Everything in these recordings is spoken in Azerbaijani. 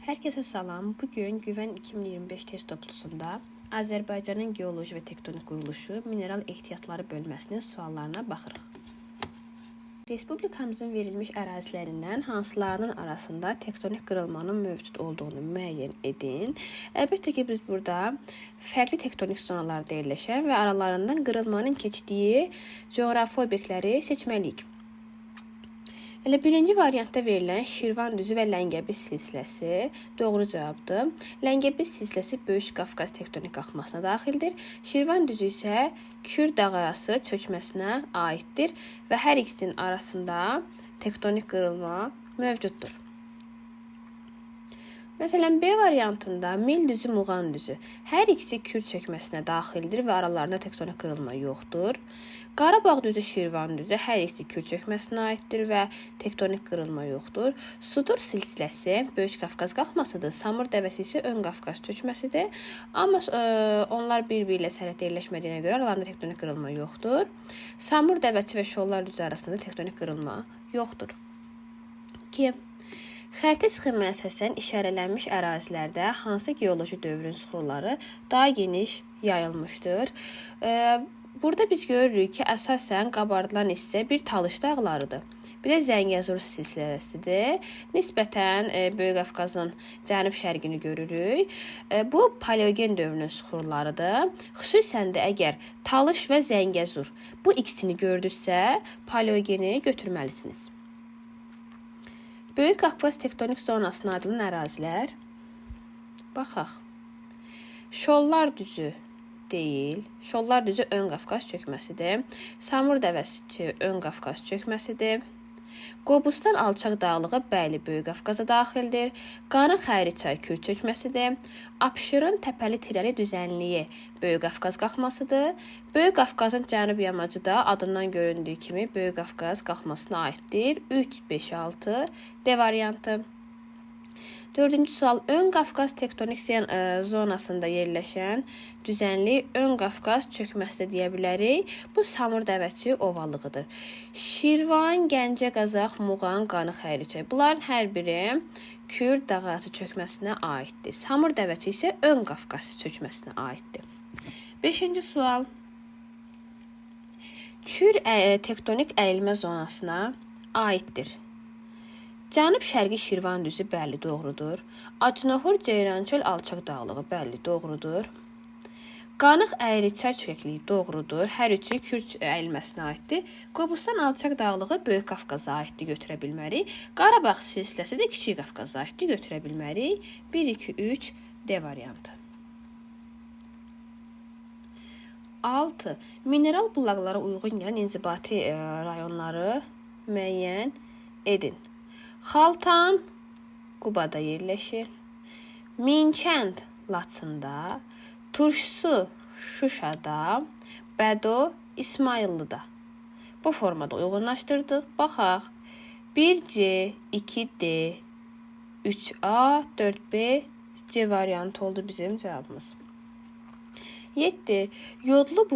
Herkese salam. Bugün Güven 2025 test toplusunda Azərbaycanın geoloji və tektonik quruluşu, mineral ehtiyatları bölməsinin suallarına baxırıq. Respublikamızın verilmiş ərazilərindən hansılarının arasında tektonik qırılmanın mövcud olduğunu müəyyən edin. Əlbəttə ki, biz burada fərqli tektonik zonalarda yerləşən və aralarından qırılmanın keçdiyi coğrafi obyektləri seçməliyik. Elə birinci variantda verilən Şirvan düzü və Ləngəbis silsiləsi doğru cavabdır. Ləngəbis silsiləsi Böyük Qafqaz tektonik qalxmasına daxildir. Şirvan düzü isə Kür dağarası çökməsinə aiddir və hər ikisinin arasında tektonik qırılma mövcuddur. Məsələn, B variantında Mil düzü, Muğan düzü. Hər ikisi Kür çökməsinə daxildir və aralarında tektonik qırılma yoxdur. Qarabağ düzü, Şirvan düzü hər ikisi Kür çökməsinə aiddir və tektonik qırılma yoxdur. Sudur silsiləsi Böyük Qafqaz qalxmasıdır. Samur dəvəsi isə Ön Qafqaz çökməsidir. Amma onlar bir-biri ilə sərhəddə yerləşmədiyinə görə aralarında tektonik qırılma yoxdur. Samur dəvəsi və Şollar düzü arasında tektonik qırılma yoxdur. 2. Xəritə sxeminə əsasən işarələnmiş ərazilərdə hansı geoloji dövrün süxurları daha geniş yayılmışdır? Burada biz görürük ki, əsasən qabardılan hissə bir Talış dağlarıdır. Bir də Zəngəzur silsiləsidir. Nisbətən Böyük Qafqazın cənub-şərqini görürük. Bu paleogen dövrünün süxurlarıdır. Xüsusən də əgər Talış və Zəngəzur bu ikisini gördünüzsə, paleogeni götürməlisiniz. Böyük Qafqaz tektonik zonasına adılan ərazilər. Baxaq. Şollar düzü deyil. Şollar düzü Ön Qafqaz çökməsidir. Samur dəvəsi Ön Qafqaz çökməsidir. Qobustan alçaq dağlığı bəli Böyük Qafqaza daxildir. Qanı Xəriçay Kür çökməsidir. Abşeron təpəli tirəli düzənliyi Böyük Qafqaz qalxmasıdır. Böyük Qafqazın cənub yamacı da adından göründüyü kimi Böyük Qafqaz qalxmasına aiddir. 3, 5, 6 D variantı. 4-cü sual. Ön Qafqaz tektonik zonasında yerləşən düzənlik Ön Qafqaz çökməsi də deyə bilərik. Bu Samur dəvəçi ovalığıdır. Şirvan, Gəncə, Qazax, Muğan, Qanı Xəriçay. Bunların hər biri Kür dağarası çökməsinə aiddir. Samur dəvəçi isə Ön Qafqaz çökməsinə aiddir. 5-ci sual. Kür tektonik əyilmə zonasına aiddir. Cənub-şərqi Şirvan düzü bəli doğrudur. Acınoxur, Ceyrançöl alçaq dağlığı bəli doğrudur. Qanıq Əyriçay çökəkliyi doğrudur. Hər üçü Kür əyilməsinə aiddir. Qobustan alçaq dağlığı Böyük Qafqaza aiddir, götürə bilmərik. Qarabağ silsiləsi də Kiçik Qafqaza aiddir, götürə bilmərik. 1, 2, 3 D variantı. 6. Mineral bulaqlara uyğun gələn inzibati rayonları müəyyən edin. Xaltan Qubada yerləşir. Minkənd Laçında, Turşsu Şuşada, Bədo İsmayıllıda. Bu formada uyğunlaşdırdıq. Baxaq. 1C, 2D, 3A, 4B, C variantı oldu bizim cavabımız. 7. Yodlu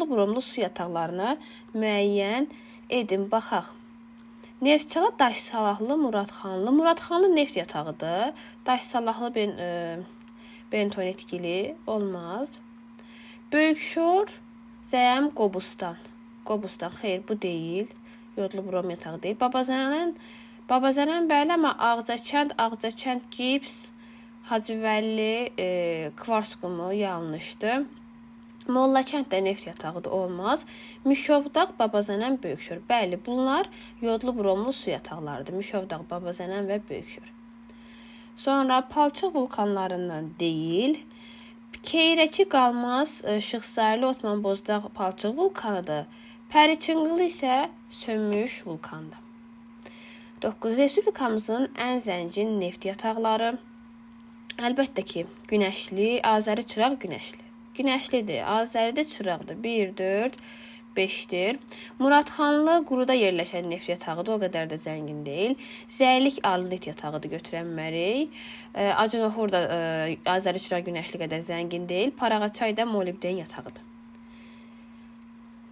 burumlu su yataqlarını müəyyən edin. Baxaq. Neftçala Daşsalahlı Muradxanlı. Muradxanlı neft yatağıdır. Daşsalahlı bentonitgili olmaz. Böyükşor, Zəyəm, Qobustan. Qobustan, xeyr bu deyil. Yodlu burum yatağı deyil. Babazənən bəli, amma Ağcakənd, Gips, Hacıvəlli, Kvars qumu yanlışdır. Mollakənd də neft yatağıdır, olmaz. Mişovdağ, Babazənən, Böyükşor. Bəli, bunlar yodlu bromlu su yataqlarıdır. Mişovdağ, Babazənən və Böyükşor. Sonra palçıq vulkanlarından deyil. Keyrəki qalmaz, Şıxsaylı, Otman Bozdağ palçıq vulkanıdır. Pəriçinqılı isə sönmüş vulkandır. 9. Respublikamızın ən zəngin neft yataqları. Əlbəttə ki, günəşli, Azəri çıraq günəşli. Günəşlidir, Azəridə çıraqdır. 1, 4, 5-dir. Muradxanlı quruda yerləşən neft yatağıdır, o qədər də zəngin deyil. Zəylik arlit yatağıdır, götürənmərik. Acınoxur da Azəri çıraq günəşli qədər zəngin deyil. Parağaçay da molibden yatağıdır.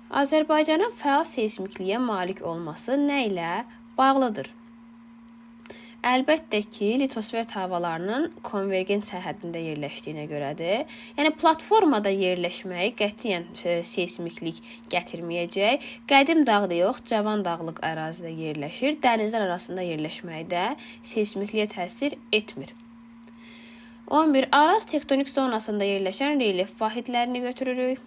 Azərbaycanın fəal seysmikliyə malik olması nə ilə bağlıdır? Əlbəttə ki, litosfer havalarının konvergent sərhədində yerləşdiyinə görədir. Yəni platformada yerləşmək qətiyyən seysmiklik gətirməyəcək. Qədim dağda yox, cavan dağlıq ərazidə yerləşir. Dənizlər arasında yerləşməkdə seysmikliyə təsir etmir. 11. Araz tektonik zonasında yerləşən relyef vahidlərini götürürük.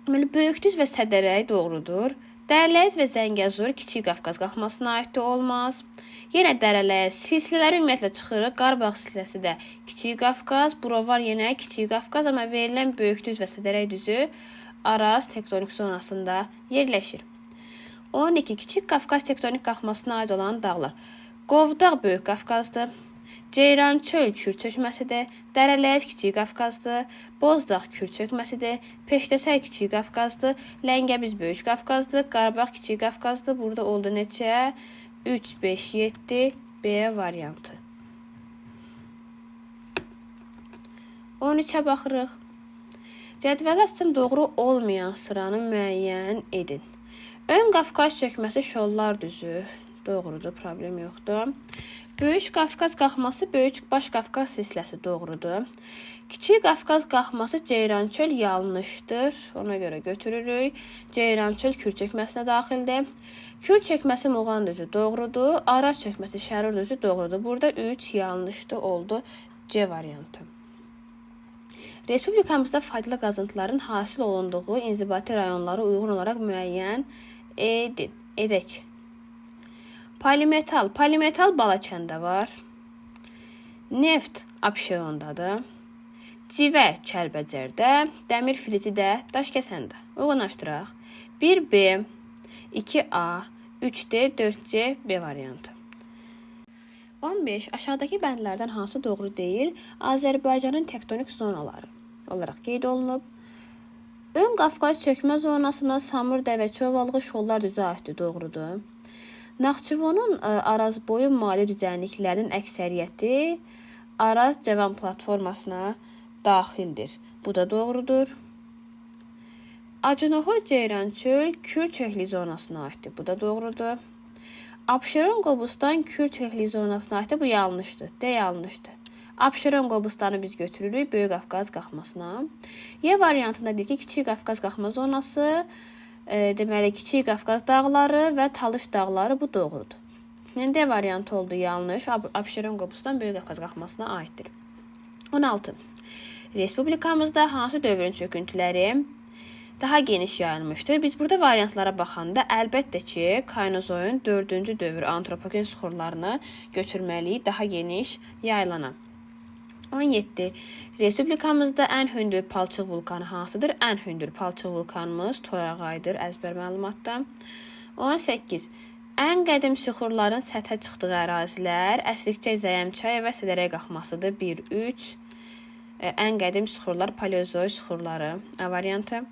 Böyükdüz və Sədərəy doğrudur. Dərələz və Zəngəzur Kiçik Qafqaz qalxmasına aiddir, olmaz. Yenə Dərələz, silsilələri ümumiyyətlə çıxırıq. Qarabağ silsiləsi də Kiçik Qafqaz, Burovar yenə Kiçik Qafqaz, amma verilən Böyükdüz və Sədərəy düzü Araz tektonik zonasında yerləşir. 12. Kiçik Qafqaz tektonik qalxmasına aid olan dağlar. Qovdaq Böyük Qafqazdır. Ceyrançöl Kür çökməsidir. Dərələz Kiçik Qafqazdır. Bozdağ Kür çökməsidir. Peştəsər Kiçik Qafqazdır. Ləngəbiz Böyük Qafqazdır. Qarabağ Kiçik Qafqazdır. Burada oldu neçə? 3, 5, 7 B variantı. 13-ə baxırıq. Cədvələ açsam doğru olmayan sıranı müəyyən edin. Ön Qafqaz çökməsi Şollar düzü. Doğrudur, problem yoxdur. Böyük Qafqaz qalxması Böyük Baş Qafqaz silsiləsi doğrudur. Kiçik Qafqaz qalxması Ceyrançöl yanlışdır. Ona görə götürürük. Ceyrançöl Kür çökməsinə daxildir. Kür çökməsi Muğan düzü doğrudur. Araz çökməsi Şərur düzü doğrudur. Burada 3 yanlışdır, oldu C variantı. Respublikamızda faydalı qazıntıların hasil olunduğu inzibati rayonlara uyğun olaraq müəyyən edək. Polimetal. Polimetal Balakəndə var. Neft Abşerondadır. Civə Kəlbəcərdə. Dəmir filizi də Daşkəsəndə. Uyğunlaşdıraq. 1B, 2A, 3D, 4C, B variantı. 15. Aşağıdakı bəndlərdən hansı doğru deyil? Azərbaycanın tektonik zonaları olaraq qeyd olunub. Ön Qafqaz çökmə zonasına Samur, Dəvəçovalığı, Şollar düzü aiddir, doğrudur. Naxçıvanın Araz boyu mali düzənliklərinin əksəriyyəti Araz Cavan platformasına daxildir. Bu da doğrudur. Acınoxor Ceyrançöl Kür çökli zonasına aiddir. Bu da doğrudur. Abşeron Qobustan Kür çökli zonasına aiddir. Bu yanlışdır. D yanlışdır. Abşeron Qobustanı biz götürürük Böyük Qafqaz qalxmasına. Y variantında deyir ki, Kiçik Qafqaz qalxma zonası, deməli Kiçik Qafqaz dağları və Talış dağları, bu doğrudur. Yəni D variantı oldu yanlış. Abşeron Qobustan Böyük Qafqaz qalxmasına aiddir. 16. Respublikamızda hansı dövrün çöküntüləri daha geniş yayılmışdır? Biz burada variantlara baxanda əlbəttə ki, Kaynozoyun 4-cü dövr antropogen suxurlarını götürməliyik, daha geniş yayılana. 17. Respublikamızda ən hündür palçıq vulkanı hansıdır? Ən hündür palçıq vulkanımız Torağaydır, əzbər məlumatda. 18. Ən qədim suxurların səthə çıxdığı ərazilər Əsrikçay, Zəyəmçay və Sədərəy qalxmasıdır. 1, 3. Ən qədim suxurlar Paleozoy suxurları. A variantı.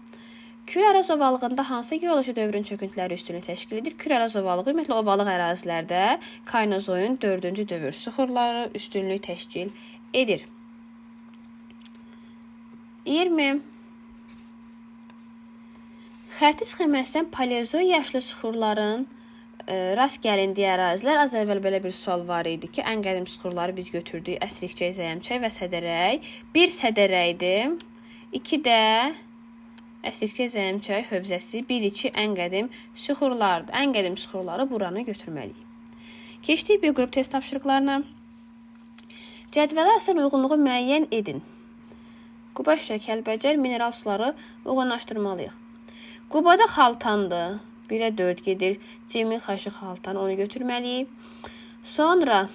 Kür-Araz ovalığında hansı geoloji dövrün çöküntüləri üstünlük təşkil edir? Kür-Araz ovalığı ümumiyyətlə ovalıq ərazilərdə Kaynozoyun 4-cü dövr suxurları üstünlük təşkil edir. 20. Xərti sxeməsindən Paleozoy yaşlı suxurların rast gəlindiyi ərazilər. Az əvvəl belə bir sual var idi ki, ən qədim suxurları biz götürdük Əsrikçay, Zəyəmçay və Sədərəy. 1 Sədərəydir. 2 də Əsrikçay, Zəyəmçay hövzəsi. 1-2 ən qədim suxurlardır. Ən qədim suxurları buranı götürməliyik. Keçdik bir qrup test tapşırıqlarına. Cədvələ əsasən uyğunluğu müəyyən edin. Quba, Şuşa, Kəlbəcər mineral suları uyğunlaşdırmalıyıq. Qubada xaltandır. 1-ə 4 gedir. Cemi, xaşı, xaltan, onu götürməliyik. Sonra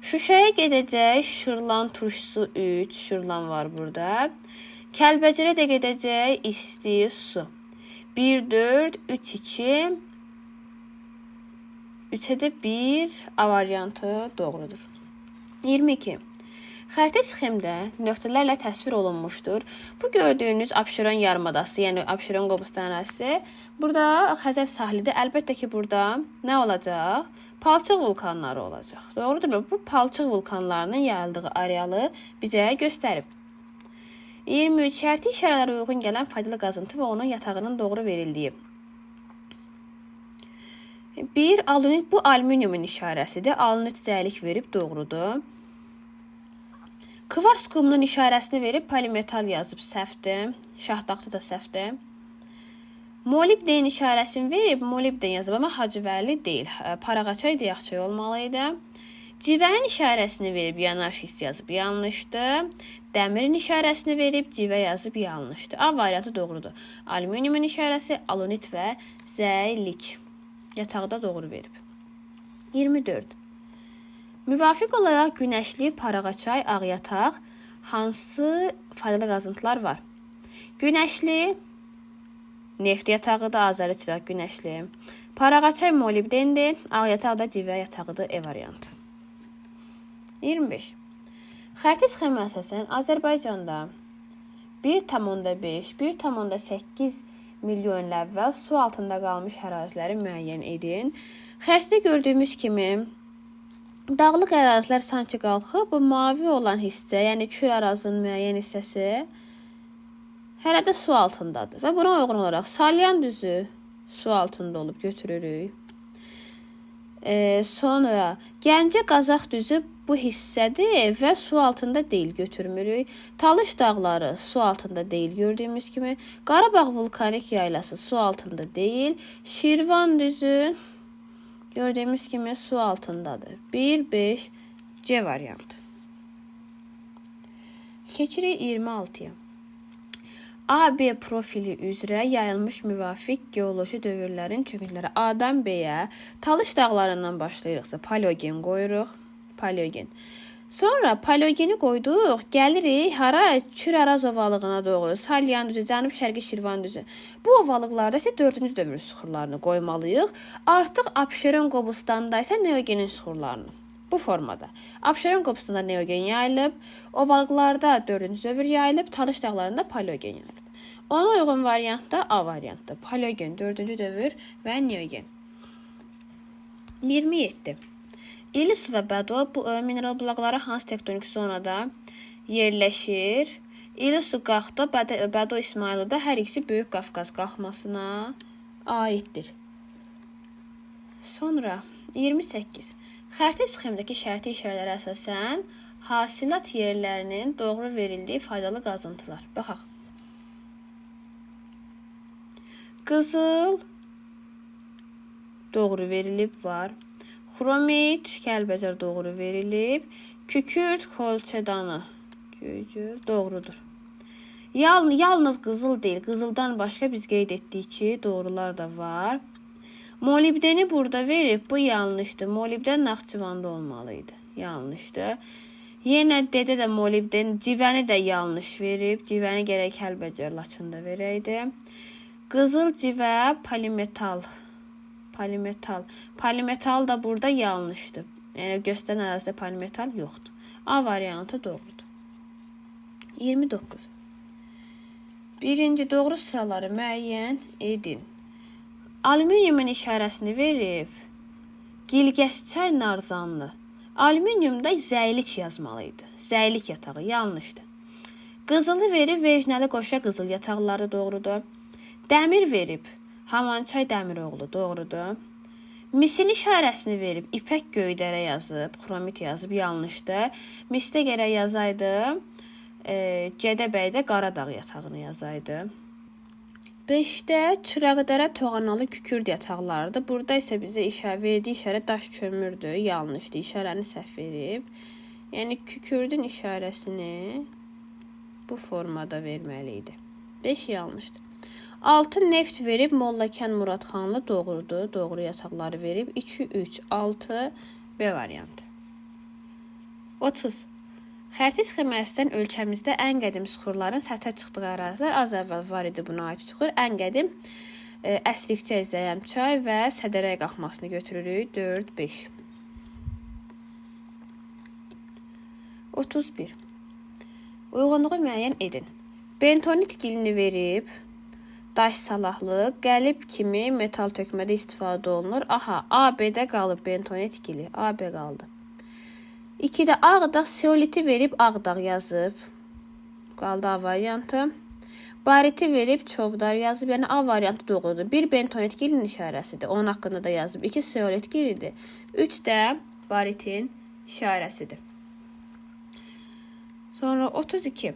Şuşaya gedəcək Şırlan turşusu 3. Şırlan var burada. Kəlbəcərə də gedəcək isti su. 1, 4, 3, 2. 3-ə də 1. A variantı doğrudur. 22. Xəritə sxemdə nöqtələrlə təsvir olunmuşdur. Bu gördüyünüz Abşeron yarımadası, yəni Abşeron Qobustan ərazisi. Burada Xəzər sahilidir. Əlbəttə ki, burada nə olacaq? Palçıq vulkanları olacaq. Doğrudurmu? Bu palçıq vulkanlarının yayıldığı arealı bizə göstərib. 23. Şərti işarələrə uyğun gələn faydalı qazıntı və onun yatağının doğru verildiyi. 1. Alunit bu alüminiumun işarəsidir. Alunit zəlik verib doğrudur. Kvars kumunun işarəsini verib polimetal yazıb səhvdir. Şahtaxtı da səhvdir. Molibden işarəsini verib molibden yazıb, amma Hacıvəli deyil. Paraqaçay Diyaqçay olmalıydı. Civənin işarəsini verib yanar şist yazıb yanlışdır. Dəmirin işarəsini verib civə yazıb yanlışdır. A variantı doğrudur. Alüminiumun işarəsi alunit və zəlik. Yataqda doğru verib. 24. Müvafiq olaraq günəşli, paraqaçay, ağyataq hansı faydalı qazıntılar var? Günəşli neft yatağıdır, Azəri çıraq günəşli. Paraqaçay molibdendir, ağyataq da civə yatağıdır, E variantı. 25. Xərti sxemə əsasən Azərbaycanda 1,5, 1,8 milyon il əvvəl su altında qalmış əraziləri müəyyən edin. Xərtdə gördüyümüz kimi dağlıq ərazilər sanki qalxıb, bu mavi olan hissə, yəni kür ərazinin müəyyən hissəsi hələ də su altındadır. Və buna uyğun olaraq Salyan düzü su altında olub götürürük. Sonra Gəncə Qazax düzü bu hissədir və su altında deyil götürmürük. Talış dağları su altında deyil gördüyümüz kimi. Qarabağ vulkanik yaylası su altında deyil. Şirvan düzü gördüyümüz kimi su altındadır. 1, 5, C variantı. Keçirik 26-ya. AB profili üzrə yayılmış müvafiq geoloji dövrlərin çöküntüləri A-dan B-yə Talış dağlarından başlayırıqsa paleogen qoyuruq. Paleogen. Sonra paleogeni qoyduq, gəlirik hara? Kür Araz ovalığına doğru. Salyan düzü, Cənub-Şərqi Şirvan düzü. Bu ovalıqlarda isə 4-cü dövr süxurlarını qoymalıyıq. Artıq Abşeron Qobustanda isə Neogenin süxurlarını. Bu formada. Abşeron Qobustanda Neogen yayılıb, ovalıqlarda 4-cü dövr yayılıb, Talış dağlarında paleogen yayılıb. Ona uyğun variant da A variantdır. Paleogen 4-cü dövr və Neogen. 27. İlisu və Bədo bu mineral bulaqları hansı tektonik zonada yerləşir? İlisu Qaxda, Bədo İsmayılıda hər ikisi Böyük Qafqaz qalxmasına aiddir. Sonra 28. Xərti sxemdəki şərti işarələrə əsasən hasilat yerlərinin doğru verildiyi faydalı qazıntılar. Baxaq. Qızıl doğru verilib var. Xromit, Kəlbəcər doğru verilib. Kükürt, kolçedanı doğrudur. Yalnız qızıl deyil, qızıldan başqa biz qeyd etdik ki, doğrular da var. Molibdeni burada verib, bu yanlışdır. Molibden Naxçıvanda olmalıydı. Yanlışdır. Yenə dedə də molibden, civəni də yanlış verib. Civəni gərək Kəlbəcər, Laçında verəydi. Qızıl civə, polimetal. Polimetal da burada yanlışdır. Yəni göstərən ərazidə polimetal yoxdur. A variantı doğrudur. 29. Birinci doğru sıraları müəyyən edin. Alüminiumun işarəsini verib. Gilgəsçay Narzanlı. Alüminiumda zəylik yazmalıydı. Zəylik yatağı yanlışdır. Qızılı verib Vecnəli Qoşa qızıl yataqları doğrudur. Dəmir verib Hamançay Dəmiroğlu doğrudur. Misin işarəsini verib İpək Göydərə yazıb, xromit yazıb yanlışdır. Misdə gərək yazaydı. Gədəbəydə Qaradağ yatağını yazaydı. 5-də Çıraqdərə Toğanalı Kükürd yataqlarıdır. Burada isə bizə verdiyi işarə daş kömürdür. Yanlışdır. İşarəni səhv verib. Yəni Kükürdün işarəsini bu formada verməli idi. 5 yanlışdır. 6 neft verib Mollakən Muradxanlı doğrudur. Doğru yataqları verib. 2, 3, 6 B variantı. 30. Xərti sxeməsindən ölkəmizdə ən qədim süxurların səthə çıxdığı ərazilər az əvvəl var idi buna aid süxur. Ən qədim Əslikçay, Zəyəmçay və Sədərəyə qalxmasını götürürük. 4, 5. 31. Uyğunluğu müəyyən edin. Bentonit gilini verib. Daş salahlı, qəlib kimi metal tökmədə istifadə olunur. Aha, AB-də qalıb bentonit gili. AB qaldı. 2-də Ağdağ seoliti verib Ağdağ yazıb. Qaldı A variantı. Bariti verib Çovdar yazıb. Yəni A variantı doğrudur. 1 bentonit gilin işarəsidir. Onun haqqında da yazıb. 2 seolit gilidir. 3 də baritin işarəsidir. Sonra 32.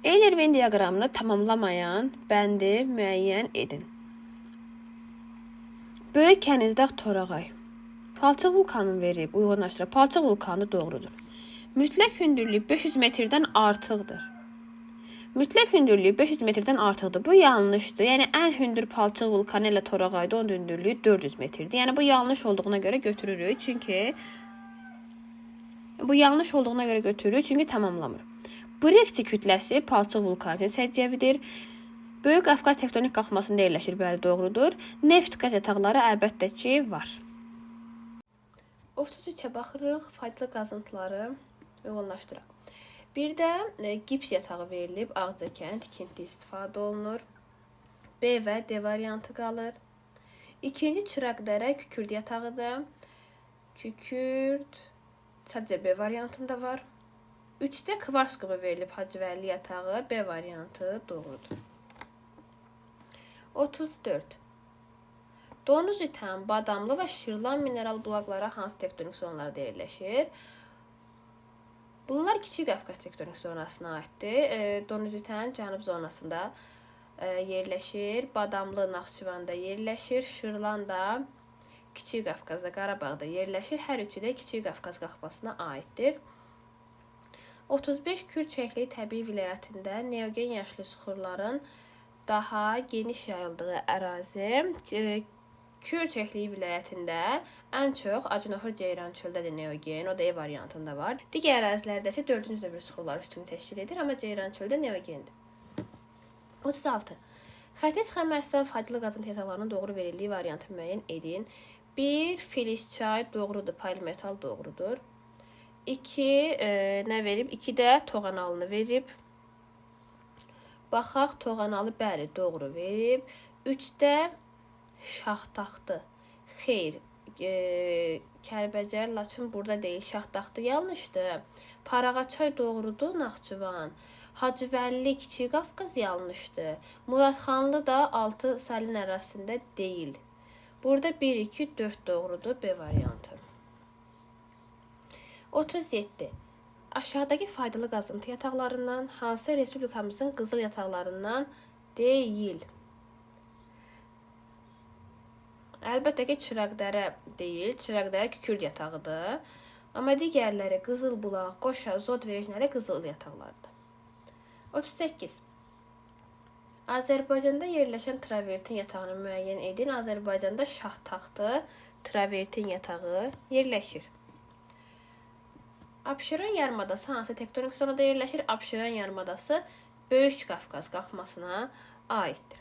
Eyler-Venn diaqramını tamamlamayan bəndi müəyyən edin. Böyük Kənizdağ Torağay. Palçıq vulkanını verib, uyğunlaşdırıb. Palçıq vulkanı doğrudur. Mütləq hündürlük 500 metrdən artıqdır. Mütləq hündürlük 500 metrdən artıqdır. Bu yanlışdır. Yəni ən hündür palçıq vulkanı ilə Torağayda onun hündürlüyü 400 metrdir. Yəni bu yanlış olduğuna görə götürürük. Çünki tamamlamır. Breksi kütləsi palçıq vulkanı səciyyəvidir. Böyük Qafqaz tektonik qalxmasında yerləşir, bəli, doğrudur. Neft qaz yataqları əlbəttə ki, var. 33-ə baxırıq, faydalı qazıntıları uyğunlaşdıraq. Bir də gips yatağı verilib, Ağcakənd tikinti istifadə olunur. B və D variantı qalır. İkinci Çıraqdərə kükürd yatağıdır. Kükürd sadəcə B variantında var. 3-də Kvars qumu verilib, Hacıvəlli yatağı, B variantı doğrudur. 34. Donuz İtən, Badamlı və Şirlan mineral bulaqları hansı tektonik zonlarda yerləşir? Bunlar Kiçik Qafqaz tektonik zonasına aiddir. Donuz İtən cənub zonasında yerləşir. Badamlı Naxçıvanda yerləşir. Şirlan da Kiçik Qafqazda, Qarabağda yerləşir. Hər üçü də Kiçik Qafqaz qalxmasına aiddir. 35 Kürçəkli təbii vilayətində neogen yaşlı suxurların daha geniş yayıldığı ərazi. Kürçəkli vilayətində ən çox Acınoxur Ceyran çöldədir neogen, o da E variantında var. Digər ərazilərdə isə 4-cü dövr suxurlar üstünü təşkil edir, amma Ceyran çöldə neogendir. 36. Xəritə sxemasından faydalı qazıntı yataqlarının doğru verildiyi variantı müəyyən edin. 1. Filiz çay doğrudur, polimetal doğrudur. 2. Nə verib? 2 də Toğanalını verib. Baxaq, Toğanalı bəli, doğru verib. 3-də Şahtaxtı. Xeyr, Kəlbəcər, Laçın burada deyil, Şahtaxtı yanlışdır. Parağaçay doğrudur, Naxçıvan. Hacıvəlli, Kiçik Qafqaz yanlışdır. Muradxanlı da 6 salin ərazisində deyil. Burada 1, 2, 4 doğrudur, B variantı. 37. Aşağıdakı faydalı qazıntı yataqlarından hansı Respublikamızın qızıl yataqlarından deyil? Əlbəttə ki, Çıraqdərə deyil. Çıraqdərə kükürd yatağıdır. Amma digərləri Qızılbulaq, Qoşa, Zod vecləri qızıl yataqlardır. 38. Azərbaycanda yerləşən travertin yatağını müəyyən edin. Azərbaycanda Şahtaxtı travertin yatağı yerləşir. Abşeron yarımadası hansı tektonik zonada yerləşir? Abşeron yarımadası Böyük Qafqaz qalxmasına aiddir.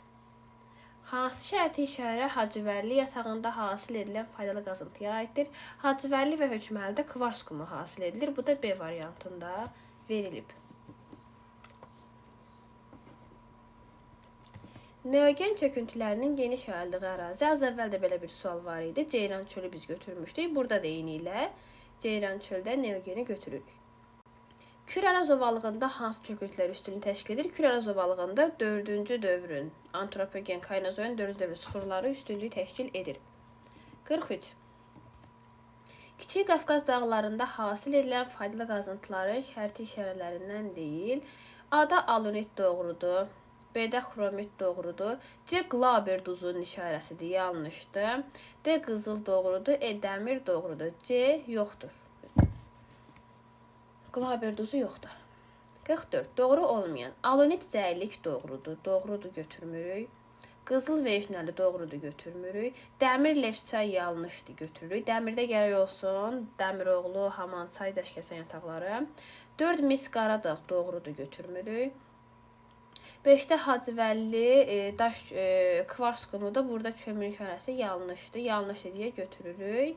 Hansı şərti işarə Hacıvəlli yatağında hasil edilən faydalı qazıntıya aiddir? Hacıvəlli və Hökməlidə kvars qumu hasil edilir. Bu da B variantında verilib. Neogen çöküntülərinin geniş yayıldığı ərazi. Az əvvəl də belə bir sual var idi. Ceyran çölü biz götürmüşdük. Burada da eyni ilə Ceyran çöldə neogeni götürürük. Küraraz ovalığında hansı çöküntülər üstünü təşkil edir? Küraraz ovalığında 4-cü dövrün antropogen kaynozoin 4-cü dövrün suxurları üstünlüyü təşkil edir. 43. Kiçik Qafqaz dağlarında hasil edilən faydalı qazıntıların şərti işarələrindən deyil. A-da alunit doğrudur. B-də xromit doğrudur. C. Glaber duzunun işarəsidir, yanlışdır. D. Qızıl doğrudur. E. Dəmir doğrudur. C. Yoxdur. Glaber duzu yoxdur. 44. Doğru olmayan. Alunit zəillik doğrudur. Doğrudur, götürmürük. Qızıl vecnəli doğrudur, götürmürük. Dəmir lefçay yanlışdır, götürürük. Dəmirdə gərək olsun. Dəmiroğlu, Haman, Çay, Daşkəsən yataqları. 4. Mis Qaradağ doğrudur, götürmürük. 5-də Hacıvəlli, daş kvars qumu da burada kömür işarəsi yanlışdır. Yanlış deyə götürürük.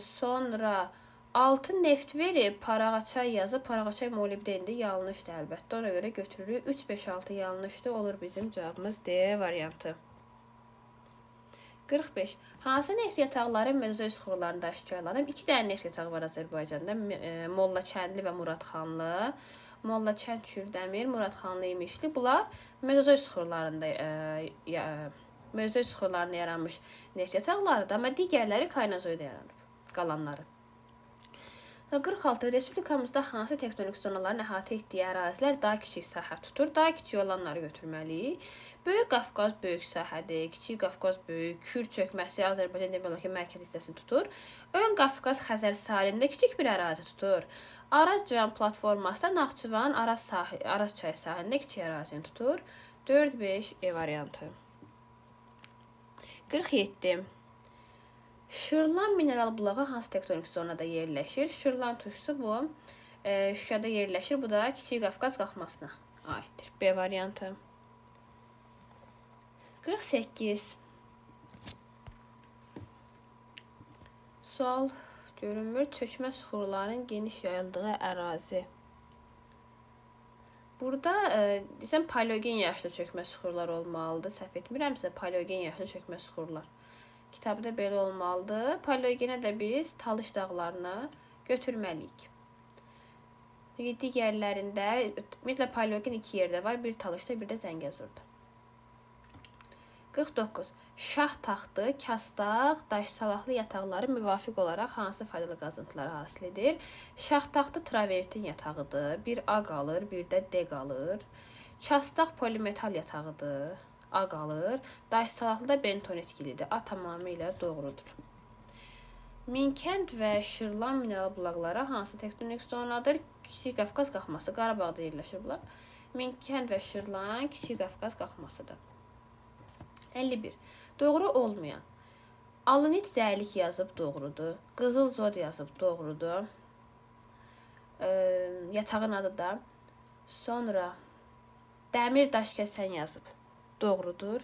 Sonra 6 neft verib, Parağaçay yazıb. Parağaçay molibdendir, yanlışdır əlbəttə. Ona görə götürürük. 3, 5, 6 yanlışdır. Olur bizim cavabımız D variantı. 45. Hansı neft yataqları mezozoik suxurlarında aşkarlanıb? 2 dənə neft yatağı var Azərbaycanda. Molla Kəndli və Muradxanlı. Molla Kənd Kürdəmir, Muradxanlı İmişli. Bunlar Mezozoy süxurlarında Mezozoy süxurlarında yaranmış neft yataqlarıdır, amma digərləri Kaynozoyda yaranıb, qalanları. 46. Respublikamızda hansı tektonik zonaların əhatə etdiyi ərazilər daha kiçik sahə tutur? Daha kiçik olanları götürməliyik. Böyük Qafqaz böyük sahədir, Kiçik Qafqaz böyük, Kür çökməsi Azərbaycan demək olar ki, mərkəz hissəsini tutur. Ön Qafqaz Xəzər sahilində kiçik bir ərazi tutur. Araz-Cəyan platforması da Naxçıvan Araz çayı sahilində kiçik ərazini tutur. 4-5 E variantı. 47. Şırlan mineral bulağı hansı tektonik zonada yerləşir? Şırlan turşusu bu Şuşada yerləşir. Bu da Kiçik Qafqaz qalxmasına aiddir. B variantı. 48. Sual görünmür. Çökmə süxurların geniş yayıldığı ərazi. Burada desəm paleogen yaşlı çökmə süxurlar olmalıdır. Səhv etmirəmsə paleogen yaşlı çökmə süxurlar. Kitabda belə olmalıdır. Paleogenə də biz Talış dağlarını götürməliyik. Digərlərində ümumiyyətlə paleogen 2 yerdə var. Bir Talışda, bir də Zəngəzurda. 49. Şah taxtı, Kastaq, daş salahlı yataqları müvafiq olaraq hansı faydalı qazıntılar hasil edir? Şah taxtı travertin yatağıdır. Bir A qalır, bir də D qalır. Kastaq polimetal yatağıdır. A qalır. Daş salahlı da bentonit gilidir. A tamamilə doğrudur. Minkənd və Şırlan mineral bulaqları hansı tektonik zonadır? Kiçik Qafqaz qalxması. Qarabağda yerləşir bunlar. Minkənd və Şırlan Kiçik Qafqaz qalxmasıdır. 51. Doğru olmayan. Alınit zəlik yazıb doğrudur. Qızıl zod yazıb doğrudur. Yatağın adı da. Sonra dəmir daş kəsən yazıb doğrudur.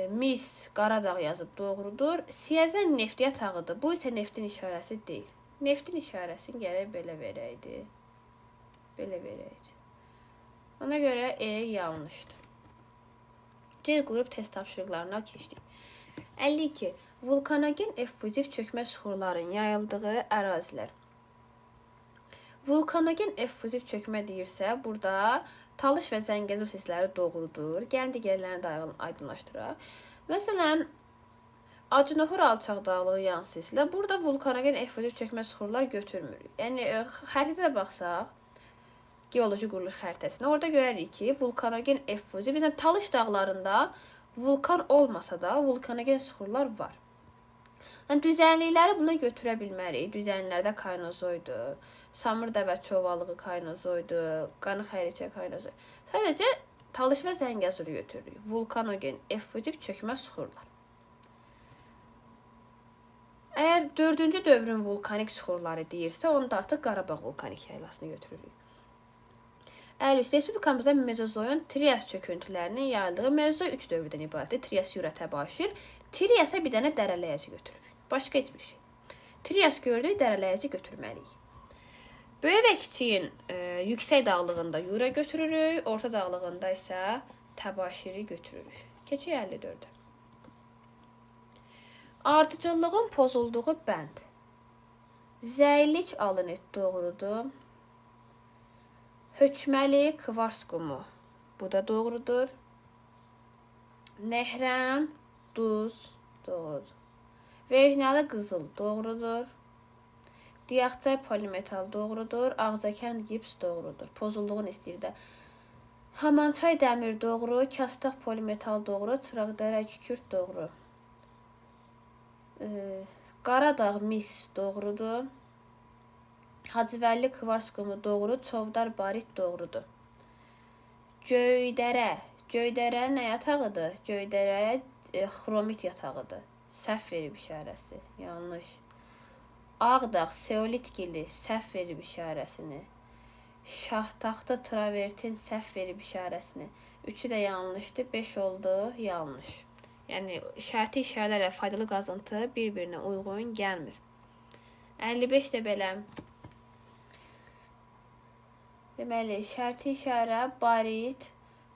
Mis, Qaradağ yazıb doğrudur. Siyəzən neft yatağıdır. Bu isə neftin işarəsi deyil. Neftin işarəsini gərək belə verəydi. Belə verəydi. Ona görə E yanlışdır. C qrup test tapşırıqlarına keçdik. 52. Vulkanogen effuziv çökmə süxurların yayıldığı ərazilər. Vulkanogen effuziv çökmə deyirsə, burada Talış və Zəngəzur sisləri doğrudur. Gəlin digərlərini də aydınlaşdıraq. Məsələn, Acınoxor alçaq dağlığı yan sislə. Burada vulkanogen effuziv çökmə süxurlar götürmürük. Yəni, xəritədə baxsaq, geoloji quruluş xəritəsinə, orada görərik ki, vulkanogen effuziv, məsələn, Talış dağlarında vulkan olmasa da vulkanogen süxurlar var. Yəni, düzənlikləri buna götürə bilmərik. Düzənliklərdə Kaynozoydur. Samır dəvə çovalığı Kaynozoydur. Qanı xəriçə Kaynozoy. Sadəcə Talış və Zəngəzuru götürürük. Vulkanogen effuziv çökmə süxurlar. Əgər 4-cü dövrün vulkanik süxurları deyirsə, onu da artıq Qarabağ vulkanik yaylasını götürürük. 53. Respublikamızda Mezozoyun Trias çöküntülərinin yayıldığı Mezozoy 3 dövrdən ibarətdir. Trias Yura təbaşir. Triasa bir dənə dərələyəci götürürük. Başqa heç bir şey. Trias gördük, dərələyəci götürməliyik. Böyük və kiçiyin yüksək dağlığında Yura götürürük, orta dağlığında isə təbaşiri götürürük. Keçək 54-ə. Ardıcıllığın pozulduğu bənd. Zəylik alınit doğrudur. Hökməli kvars qumu. Bu da doğrudur. Nehrəm, duz doğrudur. Vejnalı qızıl doğrudur. Diaqçay polimetal doğrudur. Ağzakənd gips doğrudur. Pozulduğun istəyir də. Hamançay dəmir doğru. Kastaq polimetal doğru. Çıraqdərə kükürt doğru. Qaradağ mis doğrudur. Hacıvəlli kvars qumu doğru. Çovdar barit doğrudur. Göydərə. Göydərə nə yatağıdır? Göydərə xromit yatağıdır. Səhv verib işarəsi. Yanlış. Ağdağ, seolit gili səhv verib işarəsini. Şahtaxta travertin səhv verib işarəsini. 3-ü də yanlışdır. 5 oldu. Yanlış. Yəni, şərti işarələrlə faydalı qazıntı bir-birinə uyğun gəlmir. 55 də belə. Deməli, şərti işarə barit,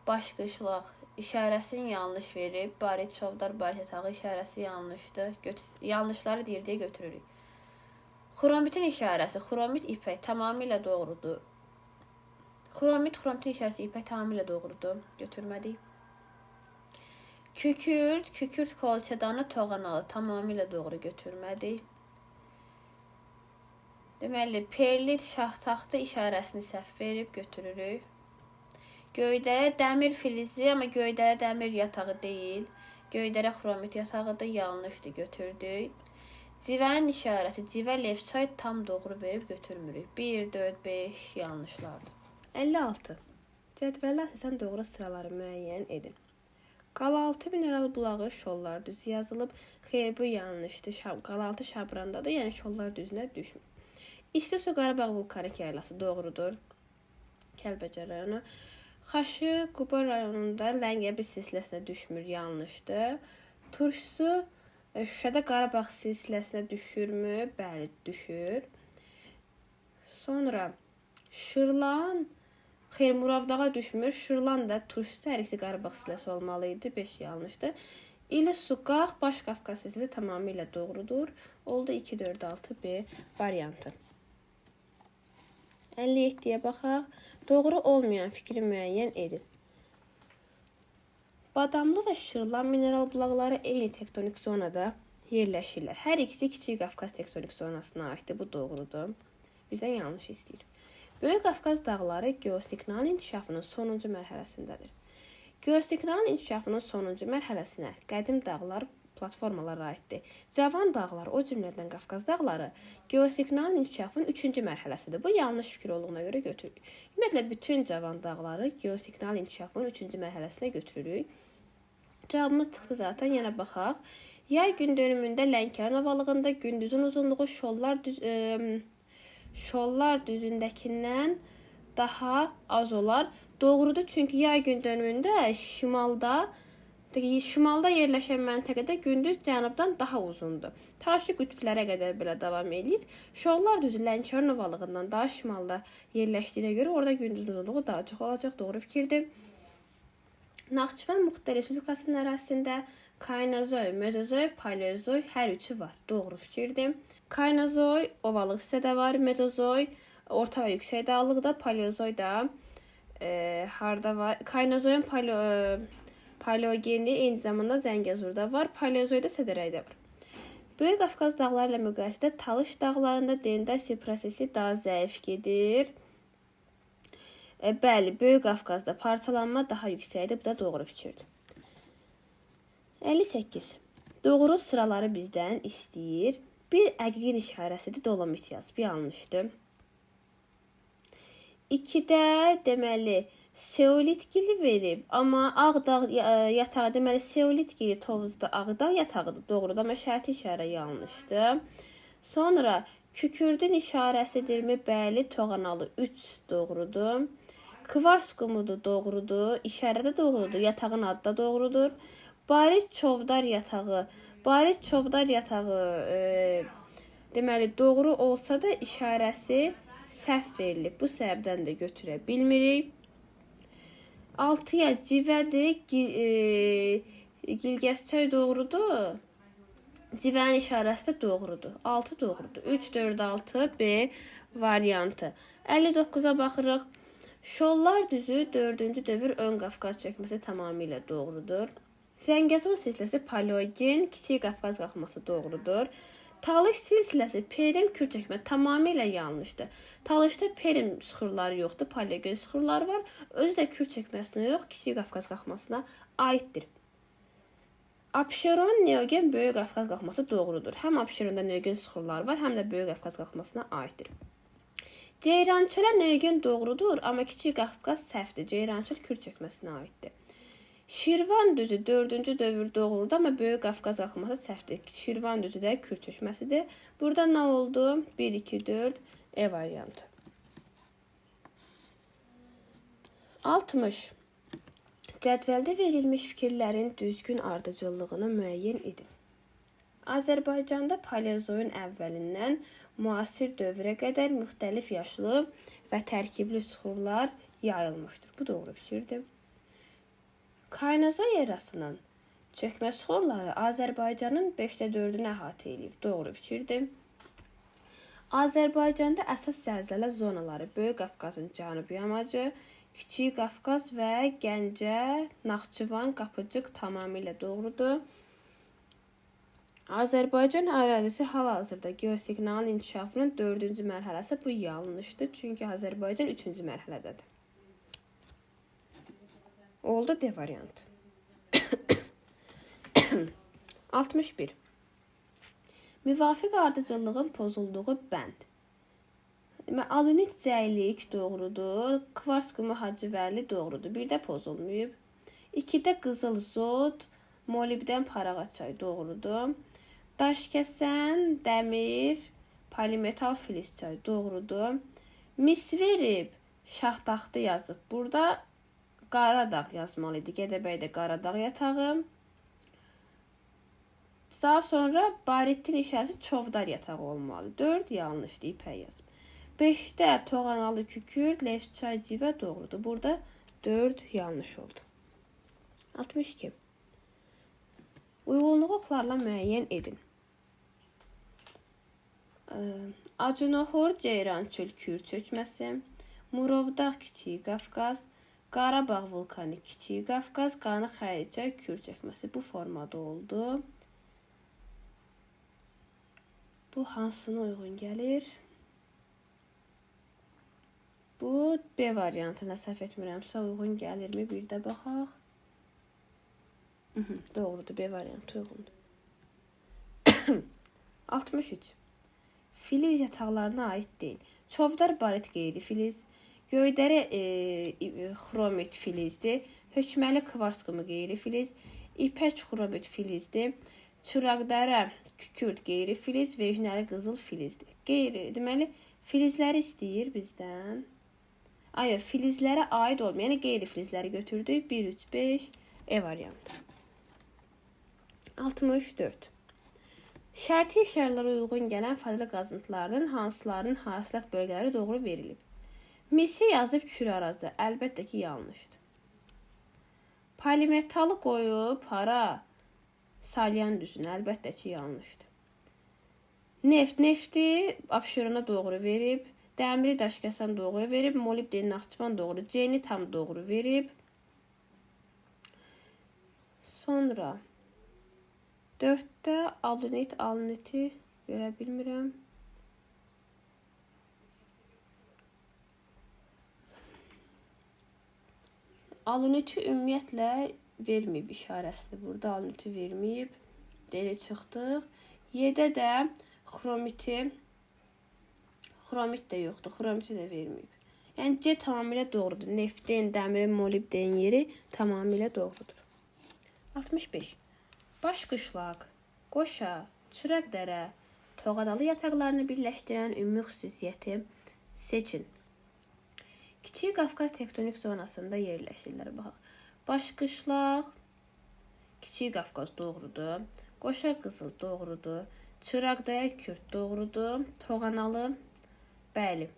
başqışlaq işarəsini yanlış verib. Barit, çovdar, barit yatağı işarəsi yanlışdır. Yanlışları deyir deyə götürürük. Xromitin işarəsi, xromit ipək tamamilə doğrudur. Xromitin işarəsi ipək tamamilə doğrudur. Götürmədik. Kükürt kolçadanı toğanalı tamamilə doğru götürmədik. Deməli, perlit şahtaxtı işarəsini səhv verib götürürük. Göydərə dəmir filizi, amma göydərə dəmir yatağı deyil. Göydərə xromit yatağıdır, yanlışdır, götürdük. Civənin işarəsi, civə lefçay tam doğru verib götürmürük. 1, 4, 5 yanlışlardır. 56. Cədvəllə əsasən doğru sıraları müəyyən edin. Qalaltı mineral bulağı şollar düzü yazılıb. Xeyr, bu yanlışdır. Qalaltı Şabrandadır, yəni şollar düzünə düşmür. İsti su Qarabağ vulkanik yaylası doğrudur. Kəlbəcər rayonu. Xaşı Quba rayonunda Ləngəbir silsiləsinə düşmür, yanlışdır. Turşusu Şuşada Qarabağ silsiləsinə düşürmü? Bəli, düşür. Sonra Şırlan Muravdağa düşmür. Şırlan da turşusu hər ikisi Qarabağ silsiləsi olmalıydı. 5 yanlışdır. İli-Suqaq Baş Qafqaz silsiləsi tamamilə doğrudur. Oldu 2, 4, 6 B variantı. 57-yə baxaq. Doğru olmayan fikri müəyyən edin. Badamlı və Şırlan mineral bulaqları eyni tektonik zonada yerləşirlər. Hər ikisi Kiçik Qafqaz tektonik zonasına aiddir. Bu doğrudur. Bizdən yanlış istəyir. Böyük Qafqaz dağları geosignal inkişafının sonuncu mərhələsindədir. Geosignal inkişafının sonuncu mərhələsinə qədim dağlar, platformalar aiddir. Cavan dağlar, o cümlədən Qafqaz dağları geosignal inkişafın 3-cü mərhələsidir. Bu yanlış fikir olduğuna görə götürürük. Ümumiyyətlə, bütün cavan dağları geosignal inkişafın 3-cü mərhələsinə götürürük. Cavabımız çıxdı zaten, yenə baxaq. Yay gün dönümündə Lənkəran ovalığında gündüzün uzunluğu şollar düzündəkindən daha az olar. Doğrudur, çünki yay gün dönümündə şimalda yerləşən məntəqədə gündüz cənubdan daha uzundur. Ta ki qütblərə qədər belə davam edir. Şollar düzü Lənkəran ovalığından daha şimalda yerləşdiyinə görə orada gündüzün uzunluğu daha çox olacaq. Doğru fikirdir. Naxçıvan Muxtar Respublikasının ərazisində Kaynozoy, Mezozoy, Paleozoy hər üçü var. Doğru fikirdir. Kaynozoy ovalıq hissədə var. Mezozoy orta və yüksək dağlıqda. Paleozoy da harda var? Kaynozoyun paleogeni eyni zamanda Zəngəzurda var. Paleozoy da Sədərəydə var. Böyük Qafqaz dağları ilə müqayisədə Talış dağlarında dendasiya prosesi daha zəif gedir. Bəli, Böyük Qafqazda parçalanma daha yüksəkdir. Bu da doğru fikirdir. 58. Doğru sıraları bizdən istəyir. Bir əqiqin işarəsidir, dolomit yazıb. Yanlışdır. 2-də deməli seolitgili verib, amma Ağdağ yatağı deməli seolitgili Tovuzda Ağdağ yatağıdır. Doğrudur, amma şərti işarə yanlışdır. Sonra kükürdün işarəsidirmi? Bəli, toğanalı 3 doğrudur. Kvars qumudu doğrudur. İşarədə doğrudur. Yatağın adı da doğrudur. Barit Çovdar yatağı deməli doğru olsa da işarəsi səhv verilib. Bu səbəbdən də götürə bilmirik. 6-ya civədir. Gilgəsçay doğrudur. Civənin işarəsi də doğrudur. 6 doğrudur. 3, 4, 6 B variantı. 59-a baxırıq. Şollar düzü 4-cü dövr ön Qafqaz çökməsi tamamilə doğrudur. Zəngəzur silsiləsi paleogen, Kiçik Qafqaz qalxması doğrudur. Talış silsiləsi Perm kür çəkmə tamamilə yanlışdır. Talışda Perm sıxırları yoxdur, paleogen sıxırları var. Özü də kür çəkməsinə yox, Kiçik Qafqaz qalxmasına aiddir. Abşeron, Neogen, Böyük Qafqaz qalxması doğrudur. Həm Abşeronda Neogen sıxırları var, həm də Böyük Qafqaz qalxmasına aiddir. Ceyrançölə Neogen doğrudur, amma Kiçik Qafqaz səhvdir. Ceyrançöl kür çəkməsinə aiddir. Şirvan düzü 4-cü dövr doğrudur, amma Böyük Qafqaz qalxması səhvdir. Şirvan düzü də kür çəkməsidir. Burada nə oldu? 1, 2, 4 E variantı. 60. Cədvəldə verilmiş fikirlərin düzgün ardıcıllığını müəyyən edin. Azərbaycanda Paleozoyun əvvəlindən müasir dövrə qədər müxtəlif yaşlı və tərkibli süxurlar yayılmışdır. Bu doğru fikirdir. Kaynozoy erasının çökmə süxurları Azərbaycanın 5/4-ünü əhatə edib. Doğru fikirdir. Azərbaycanda əsas zəlzələ zonaları Böyük Qafqazın cənubi yamacı, Kiçik Qafqaz və Gəncə, Naxçıvan, Qapıcıq tamamilə doğrudur. Azərbaycan ərazisi hal-hazırda geosiqnalın inkişafının 4-cü mərhələsi. Bu yanlışdır, çünki Azərbaycan 3-cü mərhələdədir. Oldu D variantı. 61. Müvafiq ardıcıllığın pozulduğu bənd. Alunit zəylik doğrudur. Kvars qumu Hacıvərli doğrudur. 1-də pozulmayıb. 2-də qızıl zod, molibdən paraqaçay doğrudur. Daşkəsən, dəmir, polimetal filizçay doğrudur. Mis verib, Şahtaxtı yazıb. Burada Qaradağ yazmalı idi. Gədəbəydə Qaradağ yatağı. Daha sonra Barettin işarəsi Çovdar yatağı olmalı. 4 yanlışdır, İpək yazıb. 5-də Toğanalı Kükürd, Lefçay Civə doğrudur. Burada 4 yanlış oldu. 62. Uyğunluğu oxlarla müəyyən edin. Acınoxor, Ceyrançöl, Kür çökməsi, Murovdağ, Kiçik Qafqaz, Qarabağ vulkanik, Kiçik Qafqaz, Qanı Xəricə, Kür çökməsi bu formada oldu. Bu hansına uyğun gəlir? Bu B variantına səhv etmirəmsə uyğun gəlirmi? Bir də baxaq. Doğrudur, B variantı uyğundur. 63. Filiz yataqlarına aid deyil. Çovdar barit qeyri-filiz, Göydərə xromit filizdir, Hökməli kvars qumu qeyri-filiz, İpək xromit filizdir, Çıraqdərə kükürd qeyri-filiz, Vejnəli qızıl filizdir. Deməli, filizləri istəyir bizdən. Filizlərə aid olmayan, yəni qeyri-filizləri götürdük. 1, 3, 5, E variantı. 64. Şərti işarələrə uyğun gələn faydalı qazıntılarının hansılarının hasilət bölgələri doğru verilib? Misi yazıb kür ərazidə. Əlbəttə ki, yanlışdır. Polimetalı qoyub hara? Salyan düzünə. Əlbəttə ki, yanlışdır. Nefti Abşerona doğru verib. Dəmiri Daşkəsən doğru verib. Molibdeni Naxçıvan doğru. C-ni tam doğru verib. Sonra 4-də aluniti görə bilmirəm. Aluniti ümumiyyətlə verməyib işarəsini. Burada aluniti verməyib. Deli çıxdıq. 7-də də xromit də yoxdur. Xromiti də verməyib. Yəni C tamamilə doğrudur. Neftin, dəmirin, molibdenin yeri tamamilə doğrudur. 65. Başqışlaq, Qoşa, Çıraqdərə, Toğanalı yataqlarını birləşdirən ümumi xüsusiyyəti seçin. Kiçik Qafqaz tektonik zonasında yerləşirlər. Baxaq. Başqışlaq, Kiçik Qafqaz doğrudur. Qoşa qızıl doğrudur. Çıraqdərə Kürd doğrudur. Toğanalı, bəli.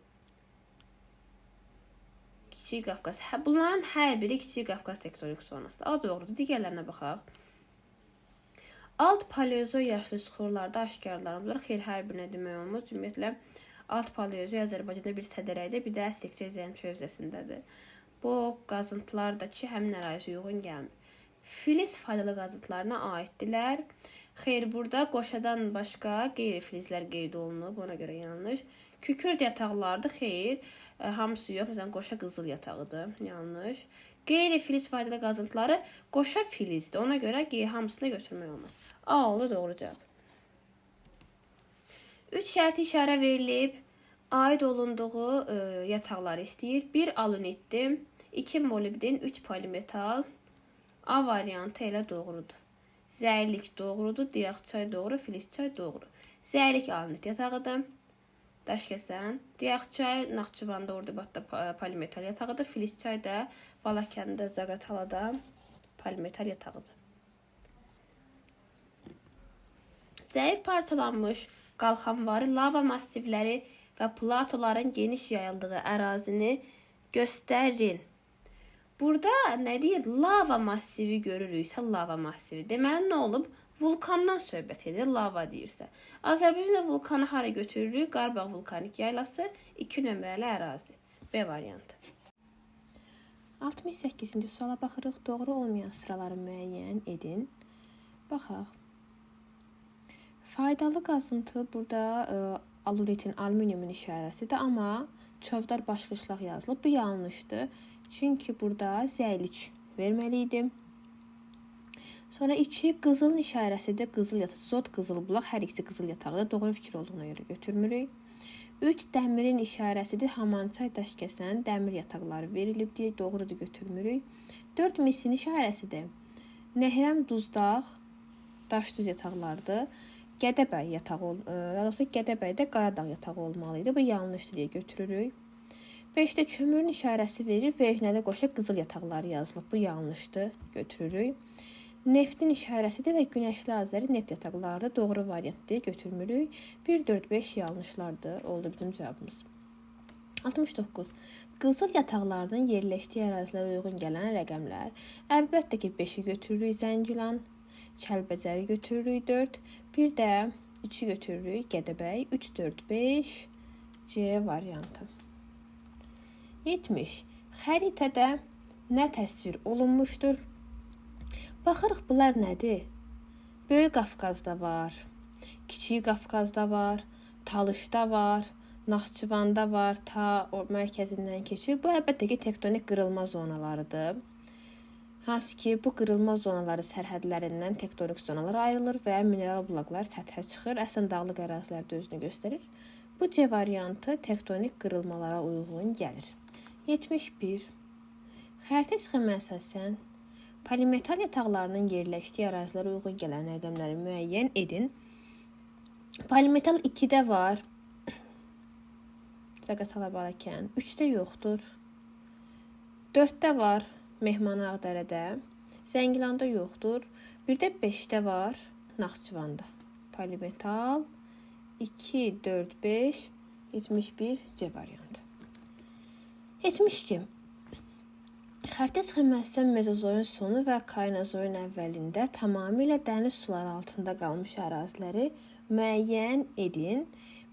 Kiçik Qafqaz. Bunların hər biri Kiçik Qafqaz tektonik zonasıdır. A doğrudur. Digərlərinə baxaq. Alt paleozoy yaşlı süxurlarda aşkarlanıblar. Xeyr, hər birinə demək olmaz. Ümumiyyətlə, alt paleozoy Azərbaycanda bir Tədərəkdə, bir də Əslikçə Zəmçi hövzəsindədir. Bu qazıntılar da ki, həmin ərazi uyğun gəlmir. Filiz faydalı qazıntılarına aiddirlər. Xeyr, burada qoşadan başqa qeyri-filizlər qeyd olunub, ona görə yanlış. Kükürd yataqlardır, xeyr, hamısı yox. Məsələn, qoşa qızıl yatağıdır, yanlış. Qeyri-filiz faydalı qazıntıları qoşa filizdir, ona görə hamısını götürmək olmaz. A oldu, doğru cavab. 3 şərti işarə verilib, aid olunduğu yataqları istəyir. 1 alunitdir, 2 molibden, 3 polimetal. A variantı elə doğrudur. Zəylik doğrudur, Diyaqçay doğru, Filizçay doğru. Zəylik alunit yatağıdır. Daşkəsən, Diyaqçay Naxçıvanda, Ordubatda polimetal yatağıdır. Filizçay da Balakəndə, Zaqatalada polimetal yatağıdır. Zəif parçalanmış qalxanvari lava massivləri və platoların geniş yayıldığı ərazini göstərin. Burada nə deyir? Lava massivi görürüksə lava massivi. Deməli, nə olub? Vulkandan söhbət edir, lava deyirsə. Azərbaycanda vulkanı hara götürürük? Qarabağ vulkanik yaylası 2 nömrəli ərazi. B variantı. 68-ci suala baxırıq. Doğru olmayan sıraları müəyyən edin. Baxaq. Faydalı qazıntı burada aluretin, alüminiumun işarəsidir, amma çovdar başqışlaq yazılıb. Bu yanlışdır. Çünki burada zəylik verməli idim. Sonra 2 qızılın işarəsidir. Qızıl yatağı, zod qızıl bulaq. Hər ikisi qızıl yatağıdır. Doğru fikir olduğuna görə götürmürük. 3 dəmirin işarəsidir. Hamançay daşkəsən dəmir yataqları verilib deyə doğrudur, götürmürük. 4 misin işarəsidir. Nehrəm duzdağ daş düz yataqlardır. Gədəbəy yatağı, daha doğrusu Gədəbəydə Qaradağ yatağı olmalıydı. Bu yanlışdır deyə götürürük. 5-də kömürün işarəsi verir. Vecnəli qoşa qızıl yataqları yazılıb. Bu yanlışdır, götürürük. Neftin işarəsidir və günəşli azəri neft yataqlardır. Doğru variantdır, götürmürük. 1, 4, 5 yanlışlardır. Oldu bizim cavabımız. 69. Qızıl yataqlarının yerləşdiyi ərazilərə uyğun gələn rəqəmlər. Əlbəttə ki, 5-i götürürük. Zəngilan, Kəlbəcəri götürürük 4. Bir də 3-ü götürürük. Gədəbəy 3, 4, 5 C variantı. 70. Xəritədə nə təsvir olunmuşdur? Baxırıq, bunlar nədir? Böyük Qafqazda var, Kiçik Qafqazda var, Talışda var, Naxçıvanda var, ta o mərkəzindən keçir. Bu əlbəttə ki, tektonik qırılma zonalarıdır. Hansı ki, bu qırılma zonaları sərhədlərindən tektonik zonalar ayrılır və mineral bulaqlar səthə çıxır. Əslən, dağlıq ərazilərdə özünü göstərir. Bu C variantı tektonik qırılmalara uyğun gəlir. 71. Xəritə sxeminə əsasən polimetal yataqlarının yerləşdiyi ərazilərə uyğun gələn rəqəmləri müəyyən edin. Polimetal 2-də var. Zaqatala Balakən. 3-də yoxdur. 4-də var. Mehman Ağdərədə. Zəngilanda yoxdur. 1-də 5-də var. Naxçıvanda. Polimetal 2, 4, 5, 71 C variantı. 72. Xəritə sxeması mezozoyun sonu və kaynozoyun əvvəlində tamamilə dəniz suları altında qalmış əraziləri müəyyən edin.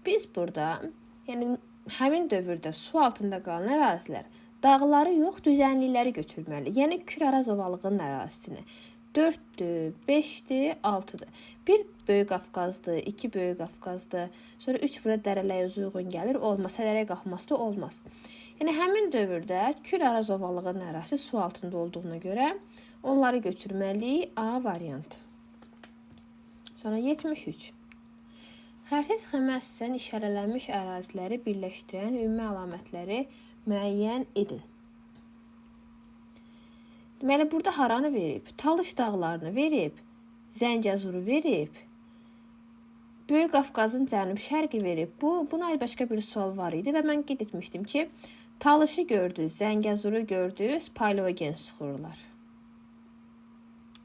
Biz burada, yəni həmin dövrdə su altında qalan ərazilər dağları yox, düzənlikləri götürməli. Yəni Kür-Araz ovalığının ərazisini 4-dür, 5-dir, 6-dır. 1 Böyük Qafqazdır, 2 Böyük Qafqazdır. Sonra 3 burada dərələrə uyğun gəlir. Olmaz, sədərəyə qalxması da olmaz. Yəni həmin dövrdə Kür-Araz ovalığının ərazisi su altında olduğuna görə onları götürməliyik. A variantı. Sonra 73. Xəritə sxemi əsasən işarələnmiş əraziləri birləşdirən ümumi əlamətləri müəyyən edin. Deməli, burada haranı verib? Talış dağlarını verib, Zəngəzuru verib, Böyük Qafqazın cənub-şərqi verib. Buna aid başqa bir sual var idi və mən qeyd etmişdim ki, Talışı gördünüz, Zəngəzuru gördünüz, paleogen süxurlar.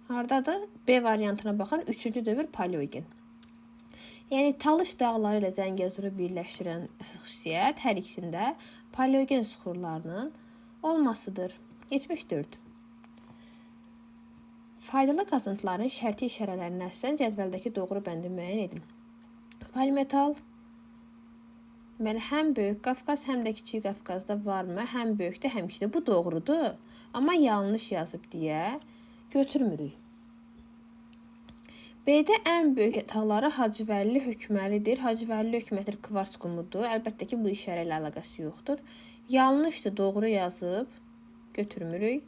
Haradadır? B variantına baxın, 3-cü dövr paleogen. Yəni, Talış dağları ilə Zəngəzuru birləşdirən xüsusiyyət hər ikisində paleogen süxurlarının olmasıdır. 74. Faydalı qazıntıların şərti işarələrinə əsasən cədvəldəki doğru bəndi müəyyən edin. Polimetal, həm Böyük Qafqaz, həm də Kiçik Qafqazda varmı? Həm böyükdə, həm kiçikdə. Bu doğrudur, amma yanlış yazıb deyə götürmürük. B-də ən böyük yataqları Hacıvəlli hökməlidir. Hacıvəlli hökməlidir, kvars qumudur. Əlbəttə ki, bu işarə ilə əlaqəsi yoxdur. Yanlışdır, doğru yazıb götürmürük.